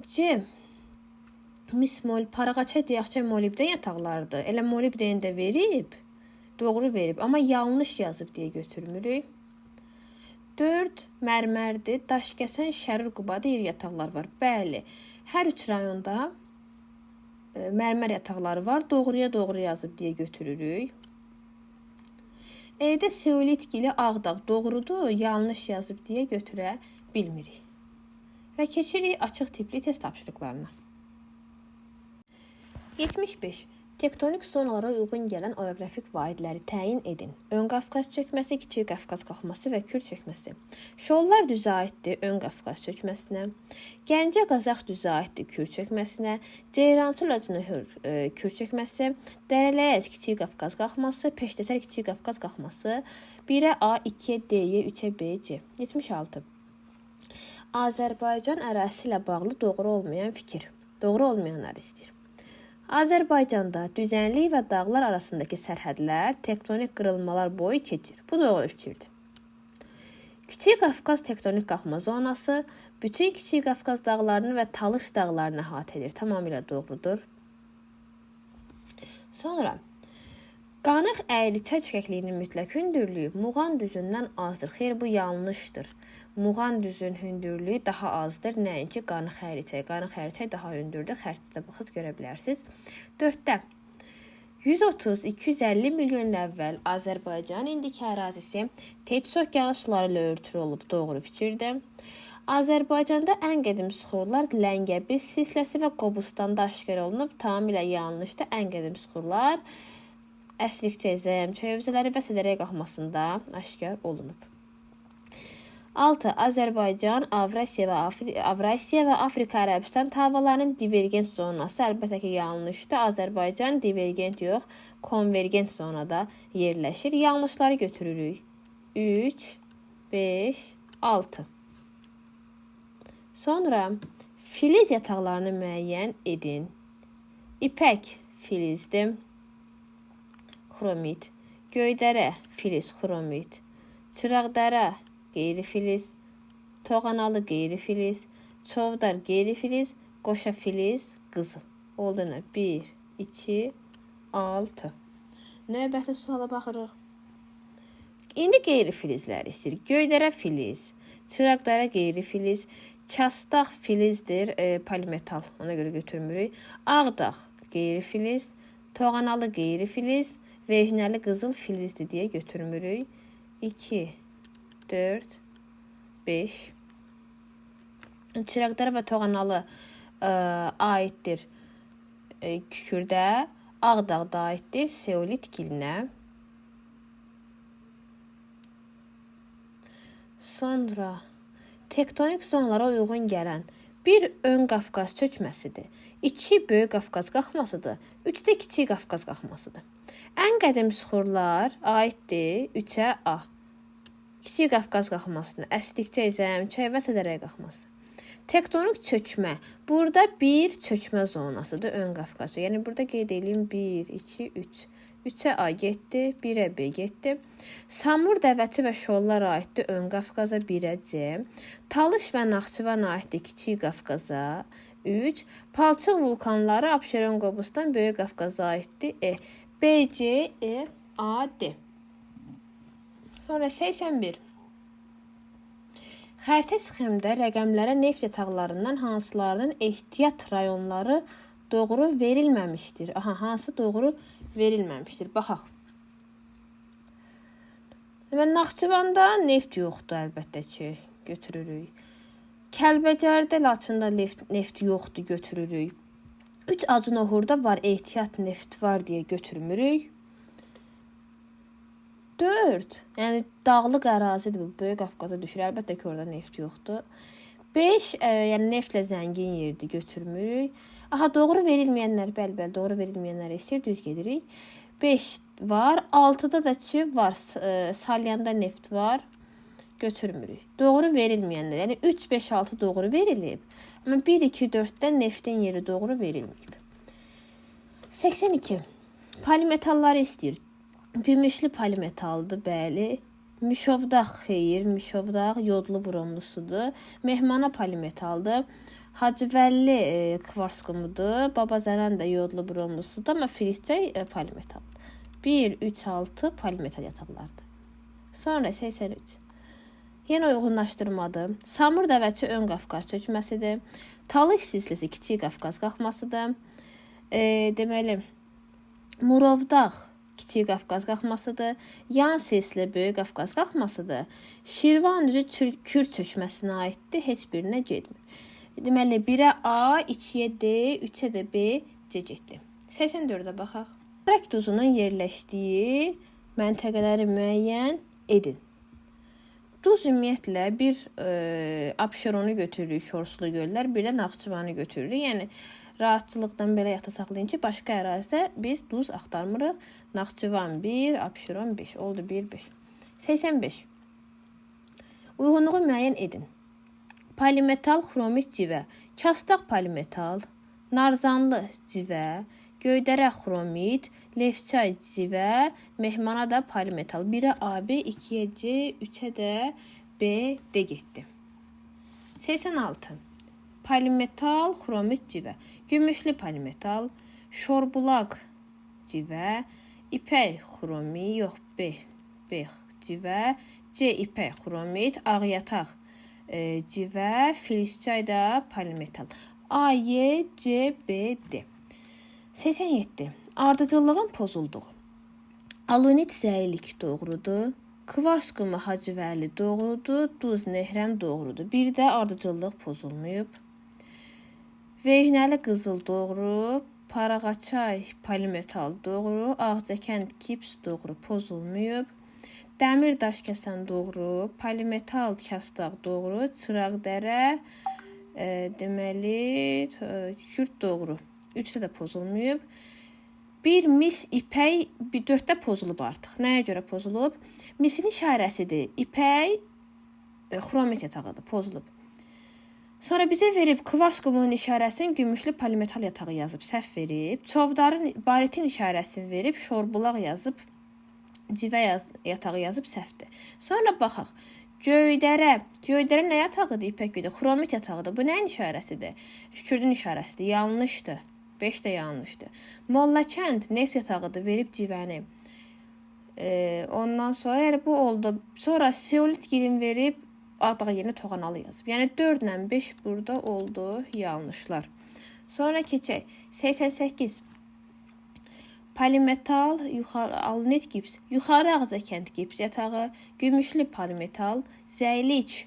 C. Mismol, Paraqaça, Diyaqça, molibden yataqlarıdır. Elə molibden də verib, doğru verib, amma yanlış yazıb deyə götürmürük. 4. Mərmərdir. Daşkəsən, Şərur, Qubada iri yataqlar var. Bəli, hər 3 rayonda mərmər yataqları var. Doğruya doğru yazıb deyə götürürük. E-də Seolit gili Ağdağ doğrudur, yanlış yazıb deyə götürə bilmirik. Və keçirik açıq tipli test tapşırıqlarına. 75. Tektonik zonalara uyğun gələn oroqrafik vahidləri təyin edin. Ön Qafqaz çökməsi, Kiçik Qafqaz qalxması və Kür çökməsi. Şollar düzü aiddir Ön Qafqaz çökməsinə. Gəncə Qazax düzü aiddir Kür çökməsinə. Ceyrançıl Öcnöhür Kür çökməsi. Dərələyəz Kiçik Qafqaz qalxması, Peştəsər Kiçik Qafqaz qalxması. 1-ə A, 2-yə D-yə, 3-ə B, C. 76. Azərbaycan ərazisi ilə bağlı doğru olmayan fikir. Doğru olmayanlar istəyir. Azərbaycanda düzənlik və dağlar arasındakı sərhədlər tektonik qırılmalar boyu keçir. Bu doğru fikirdir. Kiçik Qafqaz tektonik qalxma zonası bütün Kiçik Qafqaz dağlarını və Talış dağlarını əhatə edir. Tamamilə doğrudur. Sonra Qanıq əyri-çay çökəkliyinin mütləq hündürlüyü Muğan düzündən azdır. Xeyr, bu yanlışdır. Muğan düzün hündürlüyü daha azdır. Nəinki Qanıq əyri-çay. Qanıq əyri-çay daha hündürdür. Xəritədə baxıb görə bilərsiniz. 4-də 130-250 milyon il əvvəl Azərbaycan indiki ərazisi Tetis okeanı suları ilə örtülü olub. Doğru fikirdir. Azərbaycanda ən qədim süxurlar Ləngəbil silsiləsi və Qobustanda aşkar olunub. Tamamilə yanlışdır. Ən qədim süxurlar Əslikçay, Zəyəmçay hövzələri və Sədərəyə qalxmasında aşkar olunub. 6. Azərbaycan, Avrasiya və Afrika Ərəbistan havalarının divergent zonası. Əlbəttə ki, yanlışdır. Azərbaycan divergent yox, konvergent zonada yerləşir. Yanlışları götürürük. 3, 5, 6. Sonra filiz yataqlarını müəyyən edin. İpək filizdir. Xromit. Göydərə filiz, xromit. Çıraqdərə qeyri-filiz. Toğanalı qeyri-filiz. Çovdar qeyri-filiz. Qoşa filiz, qızıl. Oldu nə? 1, 2, 6. Növbəti suala baxırıq. İndi qeyri-filizləri istəyir. Göydərə filiz. Çıraqdərə qeyri-filiz. Çastaq filizdir, polimetal. Ona görə götürmürük. Ağdağ qeyri-filiz. Toğanalı qeyri-filiz. Vejnəli qızıl filizdir deyə götürmürük. 2, 4, 5. Çıraqdara və Toğanalı aiddir Kükürdə. Ağdağda aiddir Seolit gilinə. Sonra tektonik zonalara uyğun gələn 1 Ön Qafqaz çökməsidir. 2 Böyük Qafqaz qalxmasıdır. 3 də Kiçik Qafqaz qalxmasıdır. Ən qədim süxurlar aiddir 3-ə A. Kiçik Qafqaz qalxmasına, Əslikçay, Zəyəmçay və Sədərəyə qalxması. Tektonik çökmə. Burada bir çökmə zonasıdır Ön Qafqaz. Yəni burada qeyd edeyim 1, 2, 3. 3-ə A getdi, 1-ə B getdi. Samur dəvəti və şollar aiddir Ön Qafqaza, 1-ə C. Talış və Naxçıvan aiddir Kiçik Qafqaza, 3. Palçıq vulkanları Abşeron Qobustan Böyük Qafqaza aiddir E. B, C, E, A, D. Sonra 81. Xəritə sxemdə rəqəmlərə neft yataqlarından hansılarının ehtiyat rayonları doğru verilməmişdir? Hansı doğru verilməmişdir? Baxaq. Naxçıvanda neft yoxdur, əlbəttə ki, götürürük. Kəlbəcərdə, Laçında neft yoxdur, götürürük. 3 Acınohurda var, ehtiyat neft var deyə götürmürük. 4, yəni dağlıq ərazidir bu, Böyük Qafqaza düşür. Əlbəttə ki, orada neft yoxdur. 5, yəni neftlə zəngin yerdir, götürmürük. Doğru verilməyənlər, bəli, doğru verilməyənlər istəyir, düz gedirik. 5 var, 6-da da ki var, Salyanda neft var, götürmürük. Doğru verilməyənlər, yəni 3, 5, 6 doğru verilib. Amma 1, 2, 4-də neftin yeri doğru verilməyib. 82. Polimetalları istəyir. Gümüşlü polimetaldır, bəli. Müşovdağ xeyir, müşovdağ yodlu bromlu sudur. Mehmana polimetaldır. Hacıvəlli kvars qumudur. Babazəran da yodlu bromlu sudur, amma filizçay polimetaldır. 1, 3, 6 polimetal yataqlardır. Sonra 83. Yenə uyğunlaşdırmadır. Samur dəvəti Ön Qafqaz çökməsidir. Talış silsiləsi Kiçik Qafqaz qalxmasıdır. Deməli, Murovdağ Kiçik Qafqaz qalxmasıdır. Yan silsilə Böyük Qafqaz qalxmasıdır. Şirvan düzü Kür çökməsinə aiddir. Heç birinə getmir. Deməli, 1-ə A, 2-yə D, 3-ə də B, C getdi. 84-ə baxaq. Xarək duzunun yerləşdiyi məntəqələri müəyyən edin. Duz ümumiyyətlə bir Abşeronu götürürük, Şorsulu göllər, bir də Naxçıvanı götürürük. Yəni rahatçılıqdan belə yadda saxlayın ki, başqa ərazidə biz duz axtarmırıq. Naxçıvan 1, Abşeron 5. Oldu 1, 5. 85. Uyğunluğu müəyyən edin. Polimetal xromit civə, Kastaq polimetal, Narzanlı civə, Göydərə xromit, Lefçay civə, Mehmana da polimetal. 1-ə AB, 2-yə C, 3-ə də B, D getdi. 86. Polimetal xromit civə, Gümüşlü polimetal, Şorbulaq civə, İpək xromi, yox B civə, C ipək xromit, Ağyataq civə, Filizçay da polimetal. A, Y, C, B, D. 87. Ardıcıllığın pozulduğu. Alunit zəilik doğrudur. Kvars qumu Hacıvəli doğrudur. Duz nehrəm doğrudur. Bir də ardıcıllıq pozulmayıb. Vejnəli qızıl doğru. Parağaçay polimetal doğru. Ağcəkənd kips doğru, pozulmayıb. Dəmir daş kəsən doğru. Polimetal kastaq doğru. Çıraqdərə deməli Kürd doğru. 3-də də pozulmayıb. Bir mis ipək 4-də pozulub artıq. Nəyə görə pozulub? Misin işarəsidir. İpək xromit yatağıdır, pozulub. Sonra bizə verib kvars qumunun işarəsini gümüşlü polimetal yatağı yazıb, səhv verib. Çovdarın baritin işarəsini verib, şorbulaq yazıb, civə yatağı yazıb, səhvdir. Sonra baxaq. Göydərə nə yatağıdır? İpək göydərə. Xromit yatağıdır. Bu nəyin işarəsidir? Kürdün işarəsidir. Yanlışdır. 5 də yanlışdır. Mollakənd neft yatağıdır. Verib civəni. Ondan sonra yəni bu oldu. Sonra seolit girin verib adağa yerinə toğanalı yazıb. Yəni 4 ilə 5 burada oldu yanlışlar. Sonra keçək. 88. Polimetal, alunit gips, yuxarı Ağcəkənd gips yatağı, gümüşlü polimetal, zəylik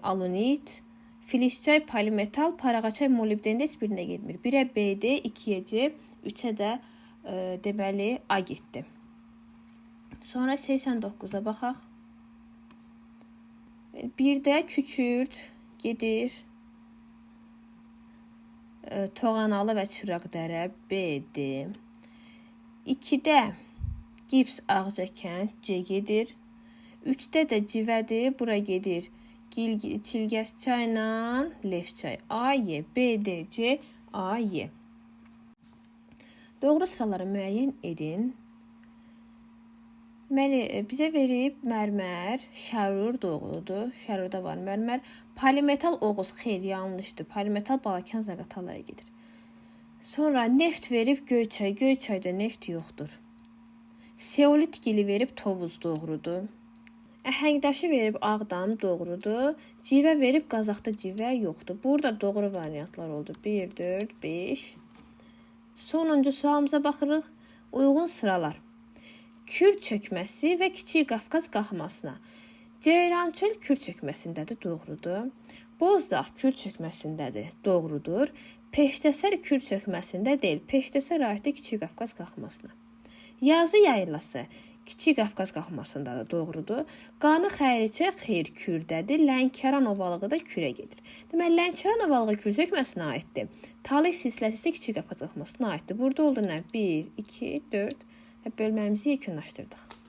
alunit, Filizçay polimetal, Parağaçay molibdendə heç birinə getmir. 1-ə BD, 2-yə C, 3-ə də deməli A getdi. Sonra 89-a baxaq. Bir də kükürd gedir. Toğanalı və Çıraqdərə BD. 2-də gips Ağcəkənd C gedir. 3-də də civədir, bura gedir. Çilgəzçay ilə Lefçay. A, Y, B, D, C, A, Y. Doğru sıraları müəyyən edin. Bizə verib mərmər, şərur doğrudur. Şərurda var mərmər. Polimetal Oğuz, xeyr, yanlışdır. Polimetal Balakən Zaqatalaya gedir. Sonra neft verib Göyçay. Göyçayda neft yoxdur. Seolit gili verib Tovuz doğrudur. Əhəngdaşı verib Ağdam doğrudur. Civə verib Qazaxda civə yoxdur. Burada doğru variantlar oldu. 1, 4, 5. Sonuncu sualımıza baxırıq. Uyğun sıralar. Kür çökməsi və Kiçik Qafqaz qalxmasına. Ceyrançöl Kür çökməsindədir, doğrudur. Bozdağ Kür çökməsindədir, doğrudur. Peştəsər Kür çökməsində deyil, Peştəsər aiddir Kiçik Qafqaz qalxmasına. Yazı yaylası Kiçik Qafqaz qalxmasındadır, doğrudur. Qanı Xəyricə xeyr Kürdədir, Lənkəran ovalığı da Kürə gedir. Deməli, Lənkəran ovalığı Kür çökməsinə aiddir. Talih silsiləsi isə Kiçik Qafqaz qalxmasına aiddir. Burada oldu nə? 1, 2, 4 və bölməmizi yekunlaşdırdıq.